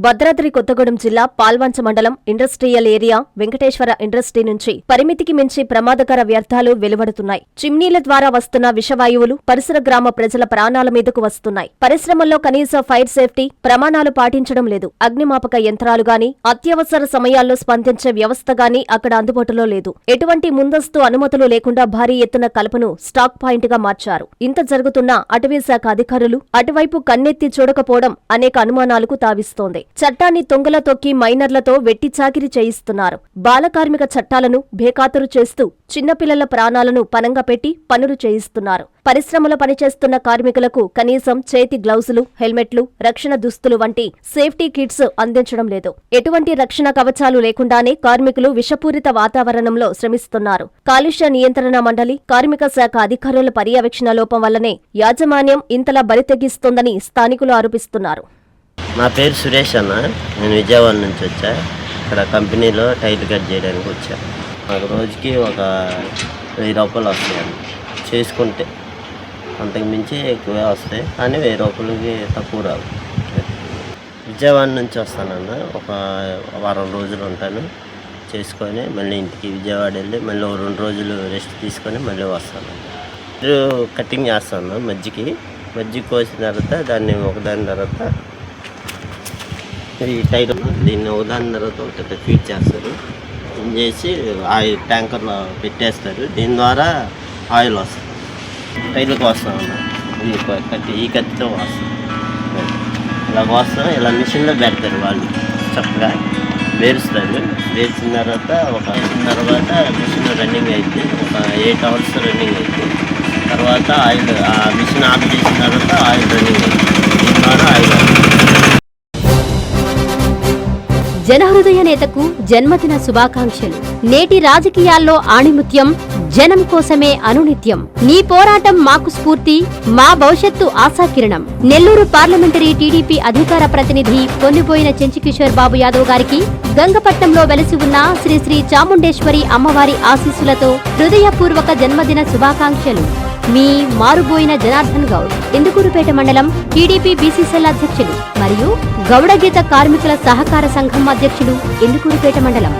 భద్రాద్రి కొత్తగూడెం జిల్లా పాల్వంచ మండలం industrial area Venkateswara industry నుంచి పరిమితికి మించి ప్రమాదకర వ్యర్థాలు వెలువడుతున్నాయి. చిమ్నీల ద్వారా వస్తున్న విషవాయువులు పరిసర గ్రామ ప్రజల ప్రాణాల మీదకు వస్తున్నాయి. పరిశ్రమల్లో కనీస ఫైర్ సేఫ్టీ ప్రమాణాలు పాటించడం లేదు. అగ్నిమాపక యంత్రాలు గాని, అత్యవసర సమయాల్లో స్పందించే వ్యవస్థ గాని అక్కడ అందుబాటులో లేదు. ఎటువంటి ముందస్తు అనుమతులు లేకుండా భారీ ఎత్తున కలపను స్టాక్ పాయింట్ గా మార్చారు. ఇంత జరుగుతున్నా అటవీ శాఖ అధికారులు అటువైపు కన్నెత్తి చూడకపోవడం అనేక అనుమానాలకు తావిస్తోంది. చట్టాన్ని తొంగల తొక్కి మైనర్లతో వెట్టి చాకిరీ చేయిస్తున్నారు. బాలకార్మిక చట్టాలను బేఖాతరు చేస్తూ చిన్నపిల్లల ప్రాణాలను పనంగా పెట్టి పనులు చేయిస్తున్నారు. పరిశ్రమలో పనిచేస్తున్న కార్మికులకు కనీసం చేతి గ్లౌజులు, హెల్మెట్లు, రక్షణ దుస్తులు వంటి సేఫ్టీ కిట్స్ అందించడం లేదు. ఎటువంటి రక్షణ కవచాలు లేకుండానే కార్మికులు విషపూరిత వాతావరణంలో శ్రమిస్తున్నారు. కాలుష్య నియంత్రణ మండలి, కార్మిక శాఖ అధికారుల పర్యవేక్షణ లోపం వల్లనే యాజమాన్యం ఇంతలా బరితెగిస్తోందని స్థానికులు ఆరోపిస్తున్నారు. నా పేరు సురేష్ అన్న. నేను విజయవాడ నుంచి వచ్చా. ఇక్కడ కంపెనీలో టైల్ కట్ చేయడానికి వచ్చా. నాకు రోజుకి ఒక 1000 రూపాయలు వస్తాయండి చేసుకుంటే. అంతకు మించి ఎక్కువే వస్తాయి, కానీ 1000 రూపాయలకి తక్కువ రావు. విజయవాడ నుంచి వస్తానన్న. ఒక వారం రోజులు ఉంటాను, చేసుకొని మళ్ళీ ఇంటికి విజయవాడ వెళ్ళి మళ్ళీ 2 రోజులు రెస్ట్ తీసుకొని మళ్ళీ వస్తాను. కటింగ్ చేస్తాను. మజ్జిగ కోసిన తర్వాత దాన్ని ఒకదాని తర్వాత ఈ టైర్ దీన్ని ఒకదాని తర్వాత ఒకటి ఫీడ్ చేస్తారు. చేసి ఆయిల్ ట్యాంకర్లో పెట్టేస్తారు. దీని ద్వారా ఆయిల్ వస్తుంది. టైర్లకు వస్తామన్నా. ఈ కత్తితో వస్తాం. ఇలా వస్తాం. ఇలా మిషన్లో పెడతారు వాళ్ళు. చక్కగా వేరుస్తారు. వేసిన తర్వాత మిషన్ రన్నింగ్ అయితే ఒక 8 అవర్స్ రన్నింగ్ అయితే తర్వాత ఆయిల్ ఆ మిషన్ ఆఫ్ చేసిన తర్వాత ఆయిల్ రన్నింగ్ అవుతుంది. దీని ద్వారా ఆయిల్ జనహృదయ నేతకు జన్మదిన శుభాకాంక్షలు. నేటి రాజకీయాల్లో ఆణిముత్యం జనం కోసమే అనునిత్యం. నీ పోరాటం మాకు స్ఫూర్తి, మా భవిష్యత్తు ఆశాకిరణం. నెల్లూరు పార్లమెంటరీ టీడీపీ అధికార ప్రతినిధి పొన్నిపోయిన చెంచుకిషోర్ బాబు యాదవ్ గారికి గంగపట్నంలో వెలసి ఉన్న శ్రీ శ్రీ చాముండేశ్వరి అమ్మవారి ఆశీస్సులతో హృదయపూర్వక జన్మదిన శుభాకాంక్షలు. మీ మారుబోయిన జనార్దన్ గౌడ్, ఇందుకూరుపేట మండలం టీడీపీ బీసీసీఎల్ అధ్యక్షులు మరియు గౌడగీత కార్మికుల సహకార సంఘం అధ్యక్షులు, ఇందుకూరుపేట మండలం.